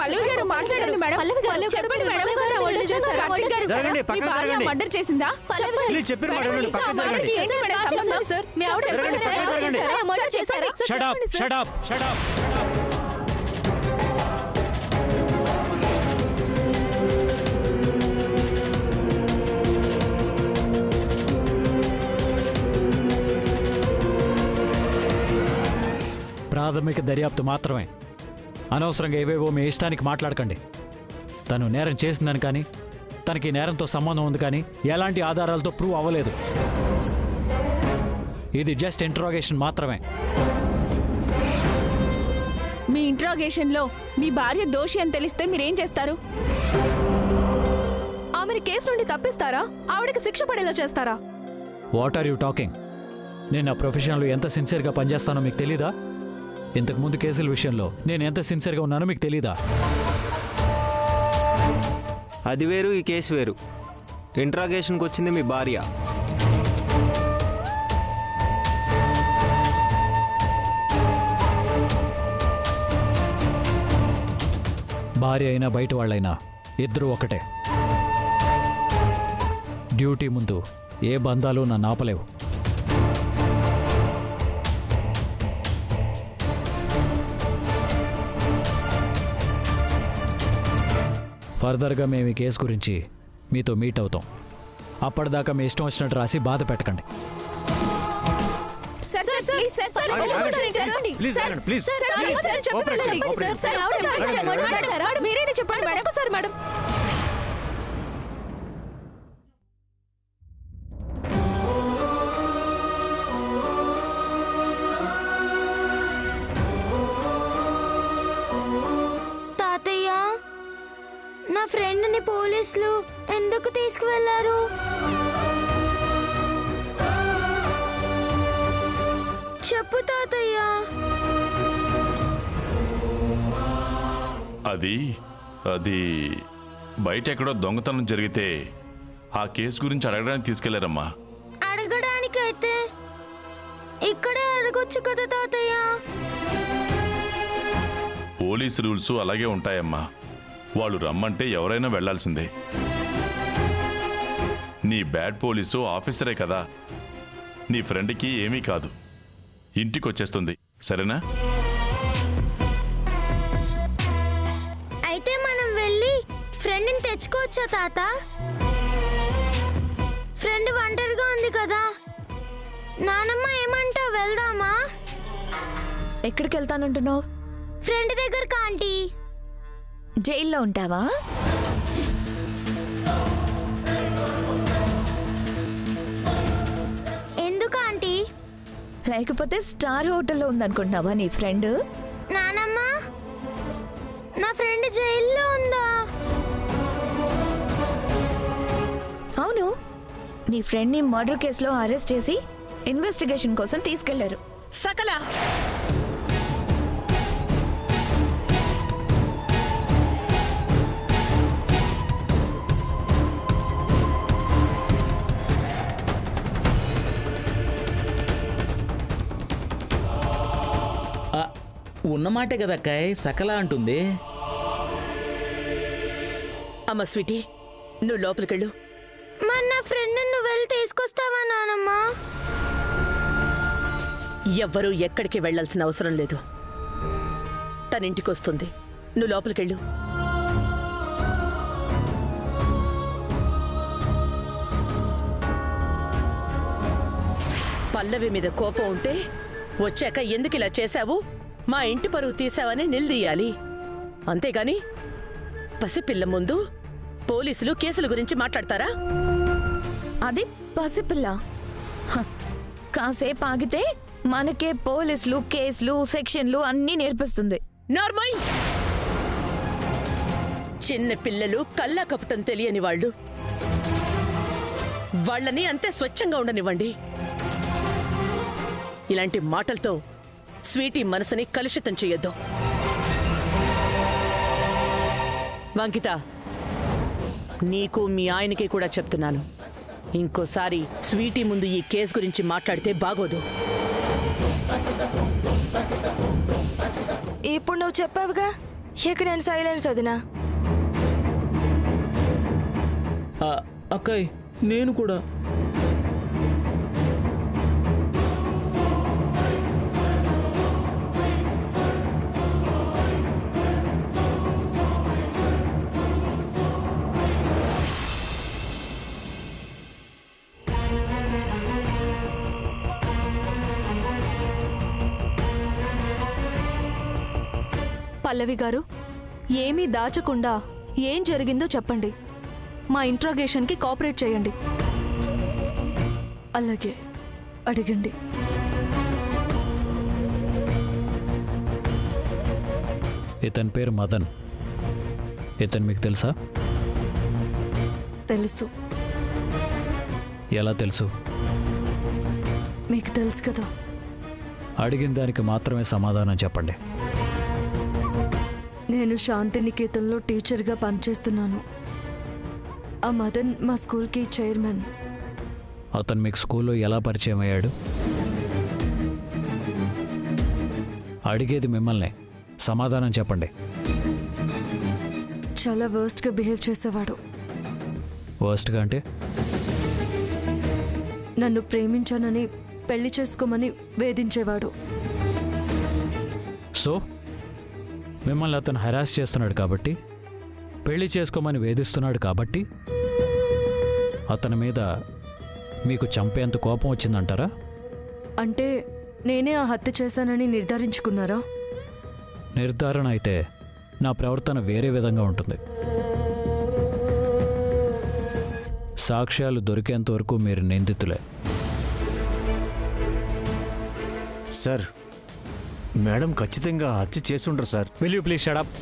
పల్లవి గారు మాట్లాడండి మేడం. చెప్పండి మేడం. కార్తీక్ గారు, మీ భార్య మర్డర్ చేసిందా? మీరు చెప్పిన మాట వినండి, పక్కన జరగండి. ఏంటి మేడం సంబంధం? సార్ మీ ఆవిడ జరగండి, పక్కన జరగండి. మర్డర్ చేశారా? Shut up, shut up, shut up. ప్రాథమిక దర్యాప్తు మాత్రమే. అనవసరంగా ఏవేవో మీ ఇష్టానికి మాట్లాడకండి. తను నేరం చేసిందని కానీ తనకి నేరంతో సంబంధం ఉంది కానీ ఎలాంటి ఆధారాలతో ప్రూవ్ అవ్వలేదు. ఇది జస్ట్ ఇంట్రాగేషన్ మాత్రమే. మీ ఇంట్రాగేషన్ లో మీ భార్య దోషి అని తెలిస్తే మీరేం చేస్తారు? ఆమెను కేసు నుండి తప్పిస్తారా? ఆవిడకి శిక్ష పడేలా చేస్తారా? What are you talking? నేను నా ప్రొఫెషన్లో ఎంత సిన్సియర్గా పనిచేస్తానో మీకు తెలీదా? ఇంతకుముందు కేసుల విషయంలో నేను ఎంత సిన్సియర్గా ఉన్నానో మీకు తెలీదా? అది వేరు, ఈ కేసు వేరు. ఇంట్రాగేషన్కి వచ్చింది మీ భార్య. భార్య అయినా బయట వాళ్ళైనా ఇద్దరూ ఒకటే. డ్యూటీ ముందు ఏ బంధాలు నన్ను ఆపలేవు. ఫర్దర్గా మేము ఈ కేసు గురించి మీతో మీట్ అవుతాం. అప్పటిదాకా మీ ఇష్టం వచ్చినట్టు రాసి బాధ పెట్టకండి. మీరేనే చెప్పండి మేడం. సార్ మేడం, తాతయ్య, నా ఫ్రెండ్ని పోలీసులు ఎందుకు తీసుకువెళ్లారు? చెప్పు తాతయ్య. అది బయట ఎక్కడో దొంగతనం జరిగితే ఆ కేసు గురించి అడగడానికి తీసుకెళ్లారమ్మా. అడగడానికైతే ఇక్కడే అడగొచ్చు కదా తాతయ్య. పోలీస్ రూల్స్ అలాగే ఉంటాయమ్మా. వాళ్ళు రమ్మంటే ఎవరైనా వెళ్లాల్సిందే. నీ బ్యాడ్ పోలీసు ఆఫీసరే కదా. నీ ఫ్రెండ్కి ఏమీ కాదు, ఇంటికొచ్చేస్తుంది. సరేనా? అయితే మనం వెళ్ళి ఫ్రెండ్ని తెచ్చుకోవచ్చా తాత? ఫ్రెండ్ ఒంటరిగా ఉంది కదా. నానమ్మ ఏమంటావు, వెళ్దామా? ఎక్కడికి వెళ్తానంటున్నావు? ఫ్రెండ్ దగ్గరకు ఆంటీ. జైల్లో ఉంటావా? ఎందుకు ఆంటీ? లేకపోతే స్టార్ హోటల్లో ఉందనుకుంటున్నావా నీ ఫ్రెండ్? నానమ్మ, నా ఫ్రెండ్ జైల్లో ఉందా? అవును, నీ ఫ్రెండ్ని మర్డర్ కేసులో అరెస్ట్ చేసి ఇన్వెస్టిగేషన్ కోసం తీసుకెళ్లారు. సకల ఉన్నమాటే కదా అక్కాయ్, సకల అంటుంది. అమ్మ స్వీటీ, నువ్వు లోపలికెళ్ళు. మరి నా ఫ్రెండ్ నువ్వు వెళ్ళి తీసుకొస్తావా నానమ్మ? ఎవ్వరూ ఎక్కడికి వెళ్లాల్సిన అవసరం లేదు. తన ఇంటికి వస్తుంది. నువ్వు లోపలికెళ్ళు. పల్లవి మీద కోపం ఉంటే వచ్చాక ఎందుకు ఇలా చేశావు, మా ఇంటి పరువు తీసావని నిలదీయాలి. అంతేగాని పసిపిల్ల ముందు పోలీసులు కేసుల గురించి మాట్లాడతారా? అది పసిపిల్ల. కాసేపు ఆగితే మనకే పోలీసులు కేసులు సెక్షన్లు అన్నీ నేర్పిస్తుంది. నార్మల్. చిన్న పిల్లలు కల్లా కపటం తెలియని వాళ్ళు. వాళ్ళని అంతే స్వచ్ఛంగా ఉండనివ్వండి. ఇలాంటి మాటలతో స్వీటీ మనసుని కలుషితం చెయ్యొద్దు. వంకిత, నీకు మీ ఆయనకి కూడా చెప్తున్నాను, ఇంకోసారి స్వీటీ ముందు ఈ కేసు గురించి మాట్లాడితే బాగోదు. ఇప్పుడు నువ్వు చెప్పావుగా, ఇక నేను సైలెన్స్ వదినా. అక్కయ్ నేను కూడా. పల్లవి గారు, ఏమీ దాచకుండా ఏం జరిగిందో చెప్పండి. మా ఇంట్రాగేషన్కి కోఆపరేట్ చేయండి. అలాగే అడగండి. ఇతని పేరు మదన్. ఇతను మీకు తెలుసా? తెలుసు. ఎలా తెలుసు? మీకు తెలుసు కదా. అడిగిన దానికి మాత్రమే సమాధానం చెప్పండి. నేను శాంతినికేతన్లో టీచర్గా పనిచేస్తున్నాను. ఆ మదన్ మా స్కూల్కి చైర్మన్. అతను మీకు స్కూల్లో ఎలా పరిచయం అయ్యాడు? అడిగేది మిమ్మల్ని, సమాధానం చెప్పండి. చాలా వర్స్ట్గా బిహేవ్ చేసేవాడు. వర్స్ట్గా అంటే? నన్ను ప్రేమించానని పెళ్లి చేసుకోమని వేధించేవాడు. సో మిమ్మల్ని అతను హెరాస్ చేస్తున్నాడు కాబట్టి, పెళ్లి చేసుకోమని వేధిస్తున్నాడు కాబట్టి అతని మీద మీకు చంపేంత కోపం వచ్చిందంటారా? అంటే నేనే ఆ హత్య చేశానని నిర్ధారించుకున్నారా? నిర్ధారణ అయితే నా ప్రవర్తన వేరే విధంగా ఉంటుంది. సాక్ష్యాలు దొరికేంత వరకు మీరు నిందితులే. సార్, మేడం ఖచ్చితంగా హత్య చేసుండ్రు sir. Will you please shut up?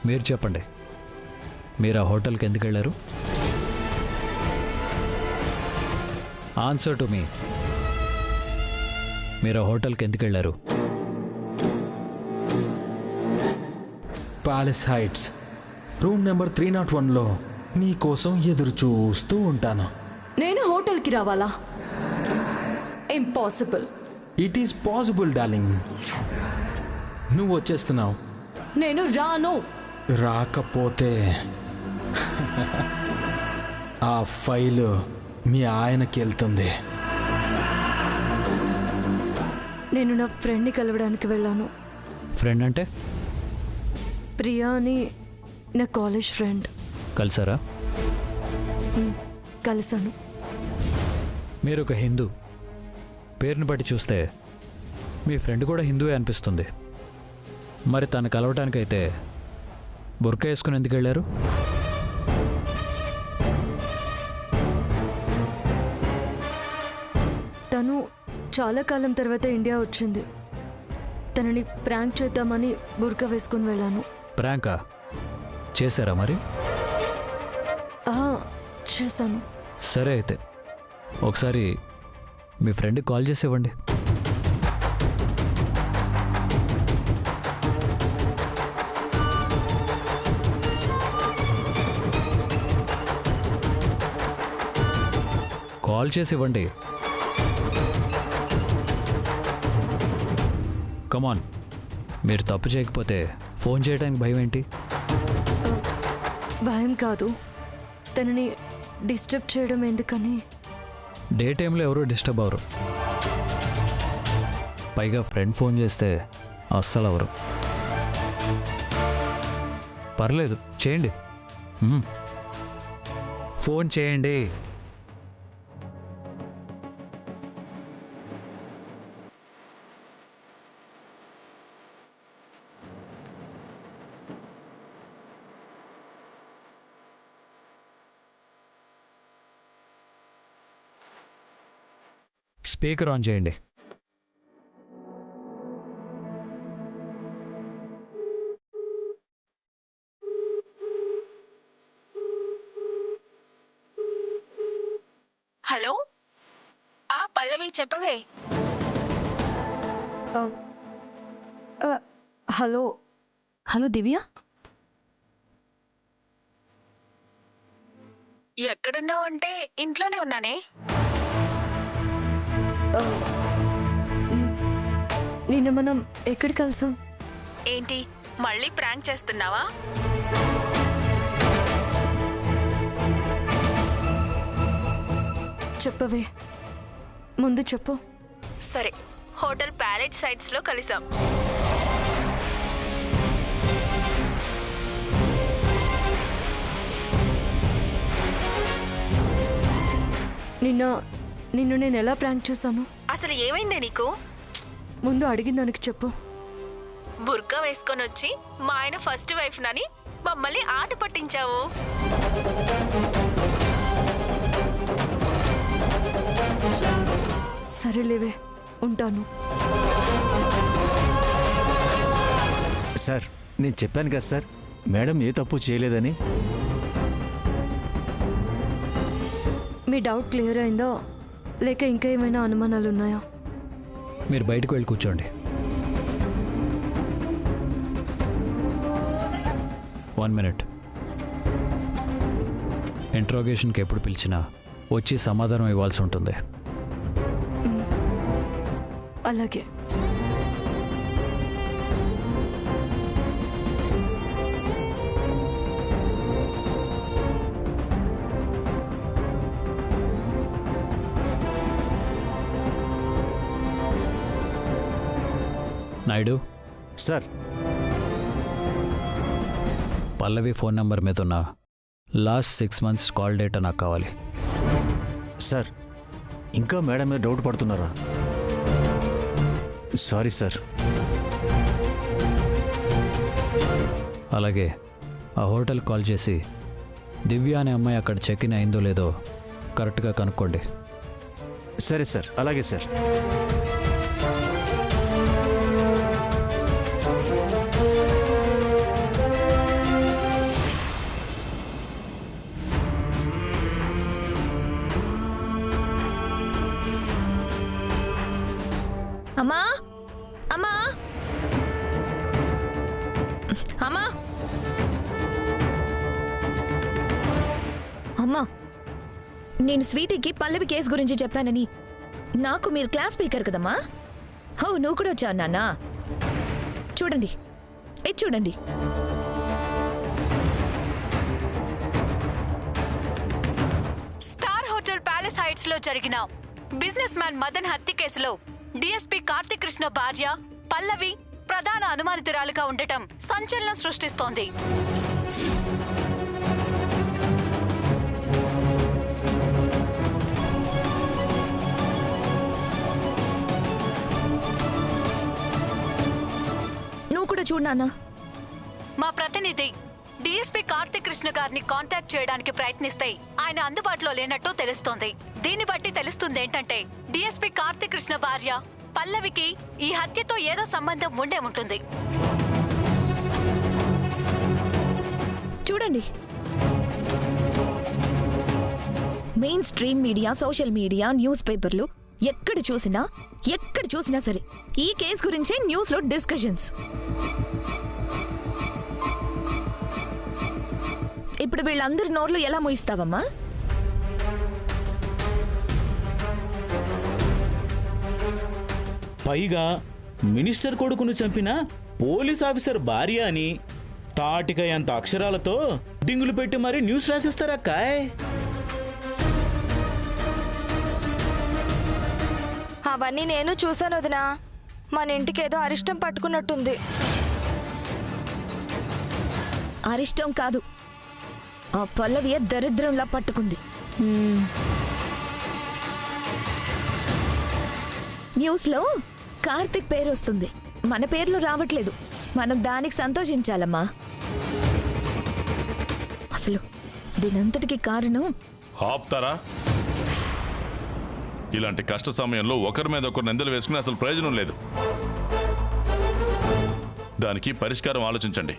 మీరు చెప్పండి, మీరు ఆ హోటల్కి ఎందుకు వెళ్ళారు? Answer to me. మీరు ఆ హోటల్కి ఎందుకు వెళ్ళారు? ప్యాలెస్ హైట్స్ రూమ్ నెంబర్ 301లో నీ కోసం ఎదురు చూస్తూ ఉంటాను. నేను హోటల్కి రావాలా? Impossible. It is possible darling. నువ్వు వచ్చేస్తున్నావు. నేను రాను. రాకపోతే ఆ ఫైల్ మీ ఆయనకి వెళ్తుంది. నేను నా ఫ్రెండ్ని కలవడానికి వెళ్ళాను. ఫ్రెండ్ అంటే? ప్రియా అని నా కాలేజ్ ఫ్రెండ్. కలిసారా? కలిసాను. మీరు ఒక హిందూ, పేరుని బట్టి చూస్తే మీ ఫ్రెండ్ కూడా హిందూవే అనిపిస్తుంది. మరి తను కలవటానికైతే బుర్కా వేసుకుని ఎందుకు వెళ్ళారు? తను చాలా కాలం తర్వాత ఇండియా వచ్చింది. తనని ప్రాంక్ చేద్దామని బుర్కా వేసుకుని వెళ్ళాను. ప్రాంకా చేశారా మరి? చేశాను. సరే అయితే ఒకసారి మీ ఫ్రెండ్కి కాల్ చేసి ఇవ్వండి. కాల్ చేసి ఇవ్వండి. కమాన్. మీరు తప్పు చేయకపోతే ఫోన్ చేయడానికి భయం ఏంటి? భయం కాదు, తనని డిస్టర్బ్ చేయడం ఎందుకని. డే టైంలో ఎవరూ డిస్టర్బ్ అవ్వరు. పైగా ఫ్రెండ్ ఫోన్ చేస్తే అస్సలు అవ్వరు. పర్లేదు, చేయండి. ఫోన్ చేయండి. స్పీకర్ ఆన్ చేయండి. హలో, పల్లవి చెప్పవే. హలో. హలో దివ్య, ఎక్కడున్నావు అంటే ఇంట్లోనే ఉన్నానే. నిన్న మనం ఎక్కడ కలిసాం? ఏంటి మళ్ళీ ప్రాంక్ చేస్తున్నావా? చెప్పవే, ముందు చెప్పు. సరే, హోటల్ ప్యాలెట్ సైట్స్ లో కలిసాం. నిన్ను నేను ఎలా ప్రాంక్ చేశాను? అసలు ఏమైందే నీకు? ముందు అడిగిన దానికి చెప్పు. బుర్కా వేసుకొని వచ్చి మా ఆయన ఫస్ట్ వైఫ్ నని మమ్మల్ని ఆట పట్టించావు. సరేలేవే, ఉంటాను. సార్, నేను చెప్పాను కదా సార్, మేడం ఏ తప్పు చేయలేదని. మీ డౌట్ క్లియర్ అయిందా, లేక ఇంకా ఏమైనా అనుమానాలు ఉన్నాయా? మీరు బయటకు వెళ్ళి కూర్చోండి. 1 minute. ఇంట్రోగేషన్కి ఎప్పుడు పిలిచినా వచ్చి సమాధానం ఇవ్వాల్సి ఉంటుంది. అలాగే. నాయుడు సార్, పల్లవి ఫోన్ నెంబర్ మీద ఉన్న లాస్ట్ 6 months కాల్ డేటా నాకు కావాలి. సార్, ఇంకా మేడం మీద డౌట్ పడుతున్నారా? Sorry sir. అలాగే ఆ హోటల్ కాల్ చేసి దివ్య అనే అమ్మాయి అక్కడ చెక్ ఇన్ అయిందో లేదో కరెక్ట్గా కనుక్కోండి. సరే సార్, అలాగే సార్. అమ్మా, అమ్మా, అమ్మా, అమ్మా, నేను స్వీటీకి పల్లవి కేసు గురించి చెప్పానని నాకు మీరు క్లాస్ స్పీకర్ కదమ్మా. హో, నువ్వు కూడా వచ్చావు నాన్న. చూడండి, ఇది చూడండి. స్టార్ హోటల్ ప్యాలెస్ హైట్స్ లో జరిగిన బిజినెస్ మ్యాన్ మదన్ హత్య కేసులో డిఎస్పీ కార్తిక్ కృష్ణ భార్య పల్లవి ప్రధాన అనుమానితురాలుగా ఉండటం సంచలనం సృష్టిస్తోంది. నువ్వు కూడా చూడు నాన్న. మా ప్రతినిధి డిఎస్పీ కార్తిక్ కృష్ణ గారిని కాంటాక్ట్ చేయడానికి ప్రయత్నిస్తే ఆయన అందుబాటులో లేనట్టు తెలుస్తోంది. దీన్ని బట్టి తెలుస్తుంది ఏంటంటే డిఎస్పీ కార్తిక్ కృష్ణ భార్య పల్లవికి ఈ హత్యతో ఏదో సంబంధం ఉండే ఉంటుంది. చూడండి, main stream media, social media, news పేపర్లు ఎక్కడ చూసినా సరే ఈ కేసు గురించే న్యూస్ లో డిస్కషన్స్. ఇప్పుడు వీళ్ళందరి నోర్లు ఎలా మూయిస్తావమ్మా? పైగా మినిస్టర్ కొడుకును చంపిన పోలీస్ ఆఫీసర్ భార్య అని తాటిక ఎంత అక్షరాలతో డింగులు పెట్టి మరీ న్యూస్ రాసేస్తారక్కాయ్. అవన్నీ నేను చూశాను వదినా. మన ఇంటికి ఏదో అరిష్టం పట్టుకున్నట్టుంది. అరిష్టం కాదు, ఆ పల్లవియ దరిద్రంలా పట్టుకుంది. న్యూస్లో కార్తిక్ పేరు వస్తుంది, మన పేర్లు రావట్లేదు. మనం దానికి సంతోషించాలమ్మా. అసలు దీనంతటికి కారణం ఆప్తారా? ఇలాంటి కష్ట సమయంలో ఒకరి మీద ఒకరు నిందలు వేసుకుని అసలు ప్రయోజనం లేదు. దానికి పరిష్కారం ఆలోచించండి.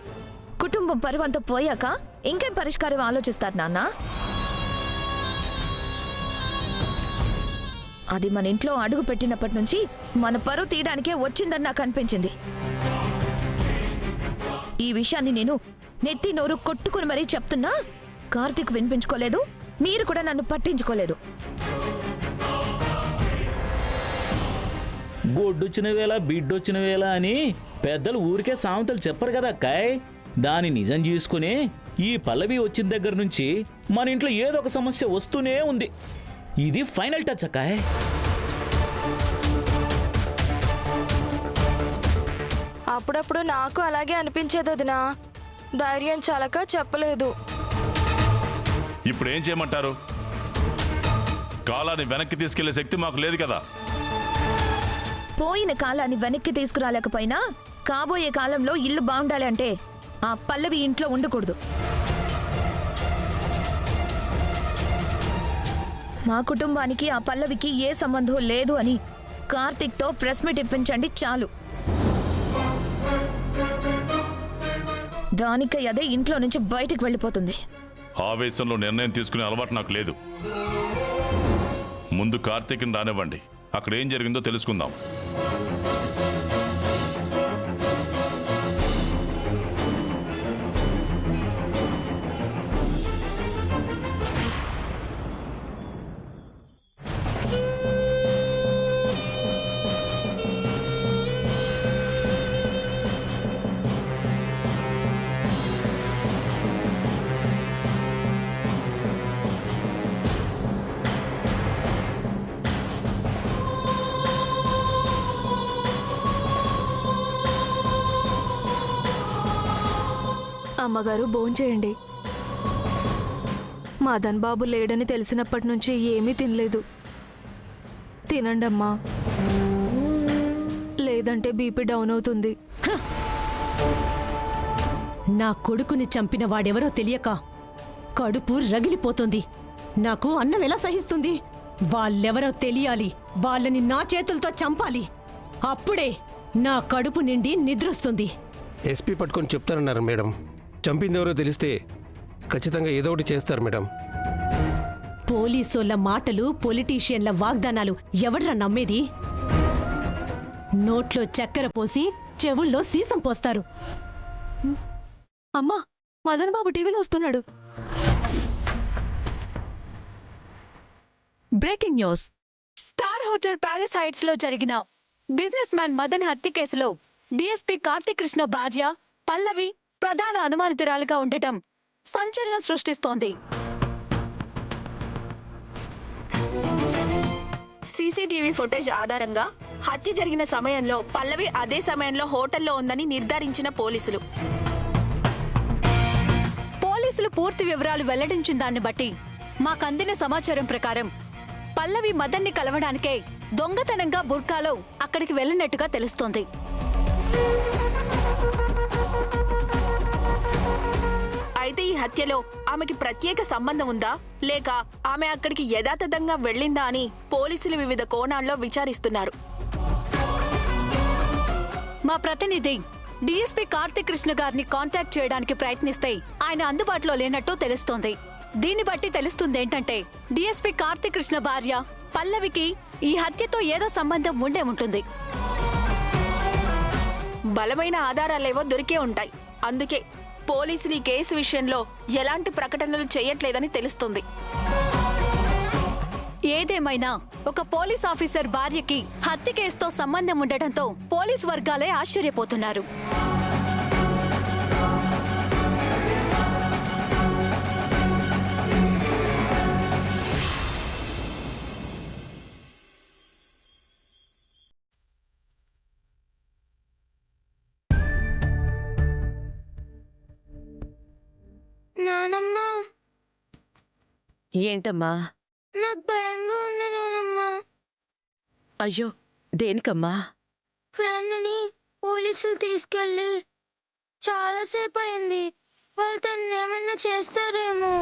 కుటుంబం పరువంతా పోయాక ఇంకేం పరిష్కారం ఆలోచిస్తారు నాన్న? అది మన ఇంట్లో అడుగు పెట్టినప్పటి నుంచి మన పరువు తీయడానికే వచ్చిందని నాకు అనిపించింది. ఈ విషయాన్ని నేను నెత్తి నోరు కొట్టుకుని మరీ చెప్తున్నా కార్తీక్ వినిపించుకోలేదు, మీరు కూడా నన్ను పట్టించుకోలేదు. గొడ్డొచ్చిన వేళ బిడ్డొచ్చిన వేళ అని పెద్దలు ఊరికే సామెతలు చెప్పరు కదా అక్కాయ్. దాన్ని నిజం చేసుకుని ఈ పల్లవి వచ్చిన దగ్గర నుంచి మన ఇంట్లో ఏదో ఒక సమస్య వస్తూనే ఉంది. ఇది ఫైనల్ టచ్ అక్కాయ్. అప్పుడప్పుడు నాకు అలాగే అనిపించేది వదినా. ధైర్యం చాలక చెప్పలేదు. ఇప్పుడు ఏం చేయమంటారు? కాలాన్ని వెనక్కి తీసుకెళ్లే శక్తి మాకు లేదు కదా. పోయిన కాలాన్ని వెనక్కి తీసుకురాలేకపోయినా కాబోయే కాలంలో ఇల్లు బాగుండాలి అంటే ఆ పల్లవి ఇంట్లో ఉండకూడదు. మా కుటుంబానికి ఆ పల్లవికి ఏ సంబంధం లేదు అని కార్తీక్తో ప్రెస్ మీట్ ఇప్పించండి చాలు. దానికై అదే ఇంట్లో నుంచి బయటికి వెళ్ళిపోతుంది. ఆవేశంలో నిర్ణయం తీసుకునే అలవాటు నాకు లేదు. ముందు కార్తీక్ని రానివ్వండి, అక్కడ ఏం జరిగిందో తెలుసుకుందాం. అమ్మగారు భోంచేయండి. మదన్ బాబు లేడని తెలిసినప్పటి నుంచి ఏమీ తినలేదు. తినండమ్మా, లేదంటే బీపీ డౌన్ అవుతుంది. నా కొడుకుని చంపిన వాడెవరో తెలియక కడుపు రగిలిపోతుంది. నాకు అన్నం ఎలా సహిస్తుంది? వాళ్ళెవరో తెలియాలి. వాళ్ళని నా చేతులతో చంపాలి. అప్పుడే నా కడుపు నిండి నిద్రొస్తుంది. ఎస్పీ పట్టుకొని చెప్తారన్నారు మేడం. చంపిందెవరో తెలిస్తే ఖచ్చితంగా ఏదో ఒకటి చేస్తారు మేడం. పోలీసోళ్ళ మాటలు, పొలిటీషియన్ల వాగ్దానాలు ఎవడ్రా నమ్మేది? నోట్లో చక్కెర పోసి చెవుల్లో సీసం పోస్తారు. అమ్మా, మదన్ బాబు టీవీలో వస్తున్నాడు. Breaking news. Star hotel palace heights లో జరిగిన బిజినెస్ మ్యాన్ మదన్ హత్య కేసులో డిఎస్పీ కార్తీక్ కృష్ణ భార్య పల్లవి ప్రధాన అనుమానితురాలుగా ఉండటం సంచలనం సృష్టిస్తోంది. సీసీటీవీ ఫుటేజ్ ఆధారంగా హత్య జరిగిన సమయంలో పల్లవి అదే సమయంలో హోటల్లో ఉందని నిర్ధారించిన పోలీసులు పూర్తి వివరాలు వెల్లడించిన దాన్ని బట్టి మాకందిన సమాచారం ప్రకారం పల్లవి మదన్ని కలవడానికే దొంగతనంగా బుర్కాలో అక్కడికి వెళ్ళినట్టుగా తెలుస్తోంది. అయితే ఈ హత్యలో ఆమెకి ప్రత్యేక సంబంధం ఉందా, లేక ఆమె అక్కడికి యథాతథంగా వెళ్ళిందా అని పోలీసులు వివిధ కోణాల్లో విచారిస్తున్నారు. మా ప్రతినిధి డిఎస్పీ కార్తీక్ కృష్ణ గారిని కాంటాక్ట్ చేయడానికి ప్రయత్నిస్తే ఆయన అందుబాటులో లేనట్టు తెలుస్తోంది. దీన్ని బట్టి తెలుస్తుందేంటంటే డిఎస్పీ కార్తీక్ కృష్ణ భార్య పల్లవికి ఈ హత్యతో ఏదో సంబంధం ఉండే ఉంటుంది. బలమైన ఆధారాలేవో దొరికే ఉంటాయి. అందుకే పోలీసులు ఈ కేసు విషయంలో ఎలాంటి ప్రకటనలు చేయట్లేదని తెలుస్తుంది. ఏదేమైనా ఒక పోలీస్ ఆఫీసర్ భార్యకి హత్య కేసుతో సంబంధం ఉండటంతో పోలీస్ వర్గాలే ఆశ్చర్యపోతున్నారు. నానమ్మా, ఏంటమ్మా? నాకు భయంగా ఉంది నానమ్మా. అయ్యో, దేనికమ్మా? ఫ్రెండ్ని పోలీసులు తీసుకెళ్ళి చాలాసేపు అయింది. వాళ్ళు తను ఏమన్నా చేస్తారేమో.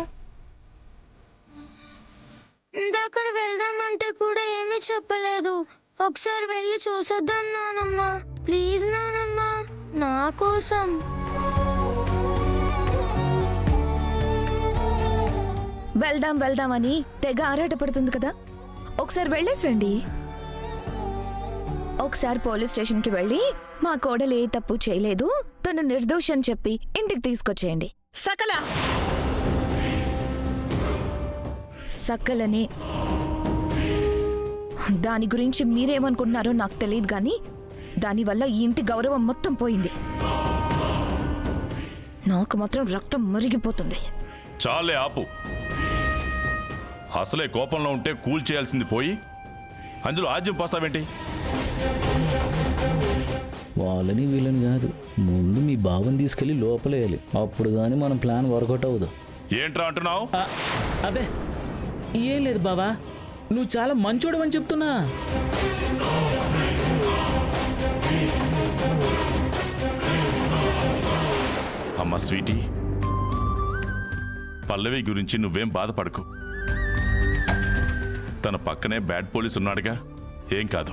ఇందాక వెళ్దామంటే కూడా ఏమీ చెప్పలేదు. ఒకసారి వెళ్ళి చూసొద్దాం నానమ్మా. ప్లీజ్ నానమ్మా, నా కోసం. వెళ్దామని తెగ ఆరాటపడుతుంది కదా, ఒకసారి వెళ్ళేసి రండి. ఒకసారి పోలీస్ స్టేషన్కి వెళ్ళి మా కోడలు ఏ తప్పు చేయలేదు, తను నిర్దోషి అని చెప్పి ఇంటికి తీసుకొచ్చేయండి. సకలని దాని గురించి మీరేమనుకుంటున్నారో నాకు తెలియదు కానీ దానివల్ల ఈ ఇంటి గౌరవం మొత్తం పోయింది. నాకు మాత్రం రక్తం మరిగిపోతుంది. చాలే ఆపు. అసలే కోపంలో ఉంటే కూల్ చేయాల్సింది పోయి అందులో ఆజ్యం పోస్తావేంటి? వాళ్ళని వీళ్ళని కాదు, ముందు మీ బావని తీసుకెళ్లి లోపలేయాలి. అప్పుడు కానీ మన ప్లాన్ వర్కౌట్ అవ్వదు. ఏంట్రా అంటున్నావు? అబే ఏం లేదు బావా, నువ్వు చాలా మంచోడు అని చెప్తున్నా. అమ్మ స్వీటీ, పల్లవి గురించి నువ్వేం బాధపడకు. తన పక్కనే బ్యాడ్ పోలీస్ ఉన్నాడుగా, ఏం కాదు.